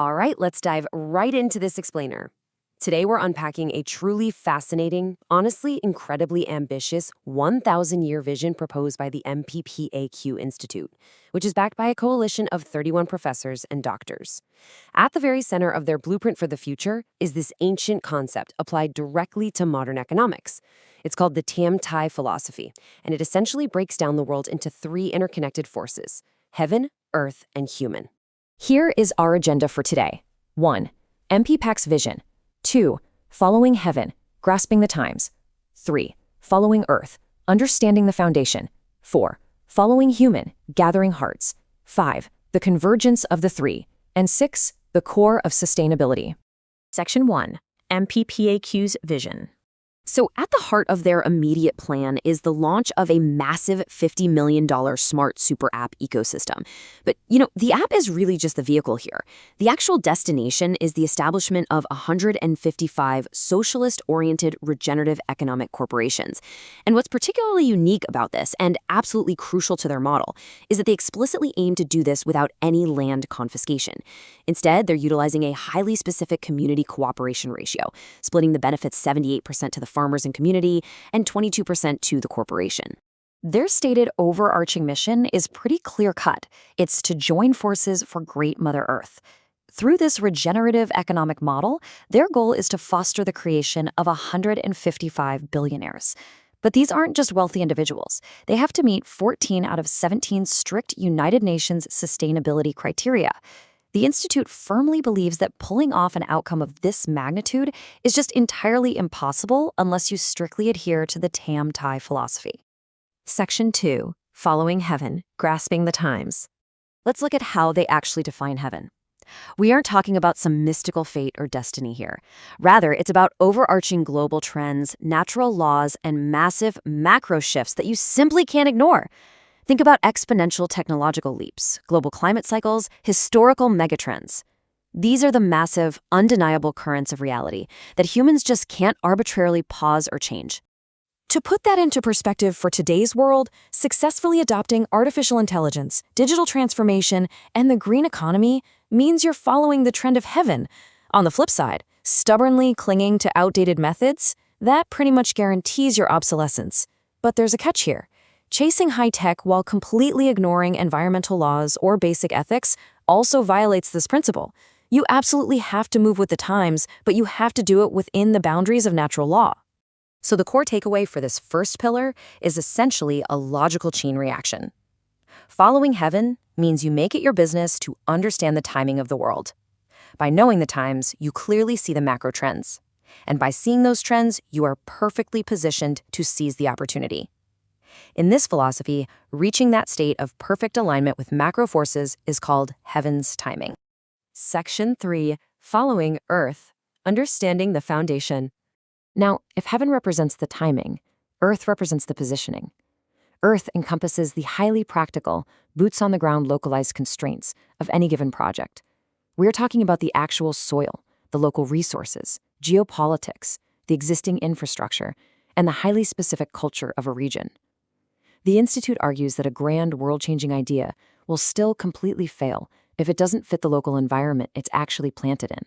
All right, let's dive right into this explainer. Today we're unpacking a truly fascinating, honestly incredibly ambitious 1,000-year vision proposed by the MPPAQ Institute, which is backed by a coalition of 31 professors and doctors. At the very center of their blueprint for the future is this ancient concept applied directly to modern economics. It's called the Tam Tai Philosophy, and it essentially breaks down the world into three interconnected forces: heaven, earth, and human. Here is our agenda for today. 1. MPPAC's vision. 2. Following heaven, grasping the times. 3. Following earth, understanding the foundation. 4. Following human, gathering hearts. 5. The convergence of the three. And 6. The core of sustainability. Section 1. MPPAQ's vision. So at the heart of their immediate plan is the launch of a massive $50 million smart super app ecosystem. But, the app is really just the vehicle here. The actual destination is the establishment of 155 socialist-oriented regenerative economic corporations. And what's particularly unique about this, and absolutely crucial to their model, is that they explicitly aim to do this without any land confiscation. Instead, they're utilizing a highly specific community cooperation ratio, splitting the benefits 78% to the farmers and community, and 22% to the corporation. Their stated overarching mission is pretty clear-cut. It's to join forces for Great Mother Earth. Through this regenerative economic model, their goal is to foster the creation of 155 billionaires. But these aren't just wealthy individuals. They have to meet 14 out of 17 strict United Nations sustainability criteria. The Institute firmly believes that pulling off an outcome of this magnitude is just entirely impossible unless you strictly adhere to the Tam Tai philosophy. Section 2. Following heaven, grasping the times. Let's look at how they actually define heaven. We aren't talking about some mystical fate or destiny here. Rather, it's about overarching global trends, natural laws, and massive macro shifts that you simply can't ignore. Think about exponential technological leaps, global climate cycles, historical megatrends. These are the massive, undeniable currents of reality that humans just can't arbitrarily pause or change. To put that into perspective for today's world, successfully adopting artificial intelligence, digital transformation, and the green economy means you're following the trend of heaven. On the flip side, stubbornly clinging to outdated methods, that pretty much guarantees your obsolescence. But there's a catch here. Chasing high-tech while completely ignoring environmental laws or basic ethics also violates this principle. You absolutely have to move with the times, but you have to do it within the boundaries of natural law. So the core takeaway for this first pillar is essentially a logical chain reaction. Following heaven means you make it your business to understand the timing of the world. By knowing the times, you clearly see the macro trends. And by seeing those trends, you are perfectly positioned to seize the opportunity. In this philosophy, reaching that state of perfect alignment with macro forces is called heaven's timing. Section 3. Following earth, understanding the foundation. Now, if heaven represents the timing, earth represents the positioning. Earth encompasses the highly practical, boots-on-the-ground localized constraints of any given project. We're talking about the actual soil, the local resources, geopolitics, the existing infrastructure, and the highly specific culture of a region. The Institute argues that a grand world-changing idea will still completely fail if it doesn't fit the local environment it's actually planted in.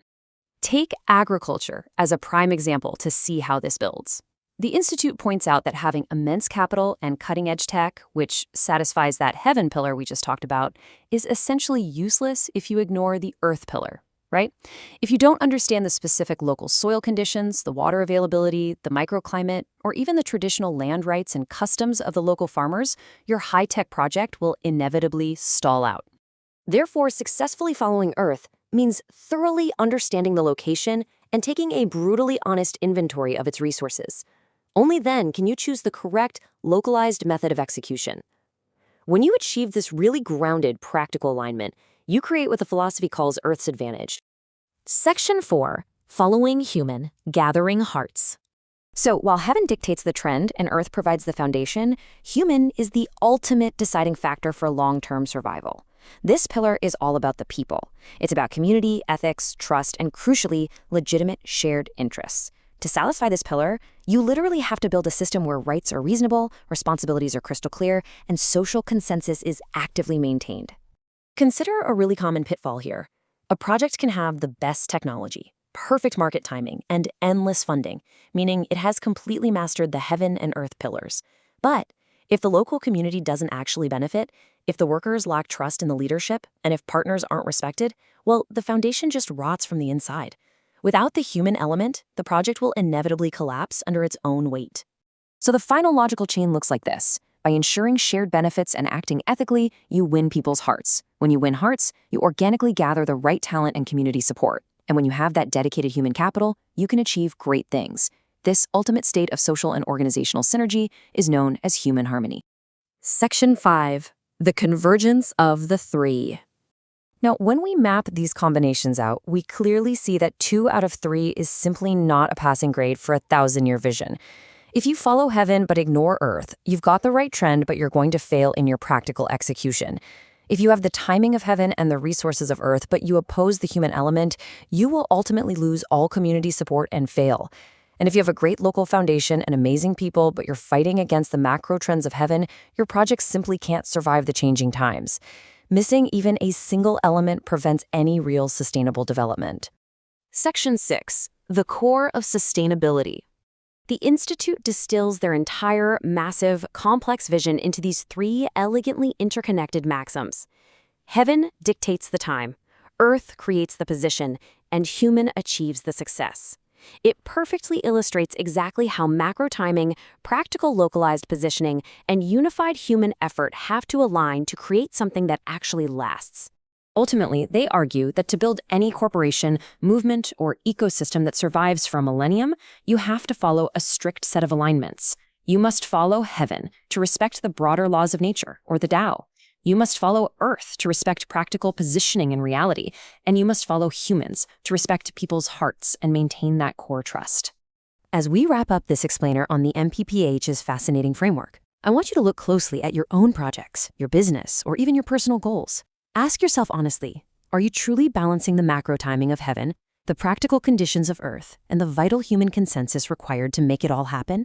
Take agriculture as a prime example to see how this builds. The Institute points out that having immense capital and cutting-edge tech, which satisfies that heaven pillar we just talked about, is essentially useless if you ignore the earth pillar, right? If you don't understand the specific local soil conditions, the water availability, the microclimate, or even the traditional land rights and customs of the local farmers, your high-tech project will inevitably stall out. Therefore, successfully following earth means thoroughly understanding the location and taking a brutally honest inventory of its resources. Only then can you choose the correct, localized method of execution. When you achieve this really grounded, practical alignment, you create what the philosophy calls Earth's advantage. Section 4. Following human, gathering hearts. So while heaven dictates the trend and Earth provides the foundation, human is the ultimate deciding factor for long-term survival. This pillar is all about the people. It's about community, ethics, trust, and crucially, legitimate shared interests. To satisfy this pillar, you literally have to build a system where rights are reasonable, responsibilities are crystal clear, and social consensus is actively maintained. Consider a really common pitfall here. A project can have the best technology, perfect market timing, and endless funding, meaning it has completely mastered the heaven and earth pillars. But if the local community doesn't actually benefit, if the workers lack trust in the leadership, and if partners aren't respected, well, the foundation just rots from the inside. Without the human element, the project will inevitably collapse under its own weight. So the final logical chain looks like this. By ensuring shared benefits and acting ethically, you win people's hearts. When you win hearts, you organically gather the right talent and community support. And when you have that dedicated human capital, you can achieve great things. This ultimate state of social and organizational synergy is known as human harmony. Section 5. The convergence of the three. Now, when we map these combinations out, we clearly see that 2 out of 3 is simply not a passing grade for a 1,000-year vision. If you follow heaven but ignore earth, you've got the right trend, but you're going to fail in your practical execution. If you have the timing of heaven and the resources of earth, but you oppose the human element, you will ultimately lose all community support and fail. And if you have a great local foundation and amazing people, but you're fighting against the macro trends of heaven, your project simply can't survive the changing times. Missing even a single element prevents any real sustainable development. Section 6. The core of sustainability. The Institute distills their entire, massive, complex vision into these 3 elegantly interconnected maxims. Heaven dictates the time, earth creates the position, and human achieves the success. It perfectly illustrates exactly how macro timing, practical localized positioning, and unified human effort have to align to create something that actually lasts. Ultimately, they argue that to build any corporation, movement, or ecosystem that survives for a millennium, you have to follow a strict set of alignments. You must follow heaven to respect the broader laws of nature, or the Tao. You must follow earth to respect practical positioning in reality, and you must follow humans to respect people's hearts and maintain that core trust. As we wrap up this explainer on the MPPH's fascinating framework, I want you to look closely at your own projects, your business, or even your personal goals. Ask yourself honestly, are you truly balancing the macro timing of heaven, the practical conditions of earth, and the vital human consensus required to make it all happen?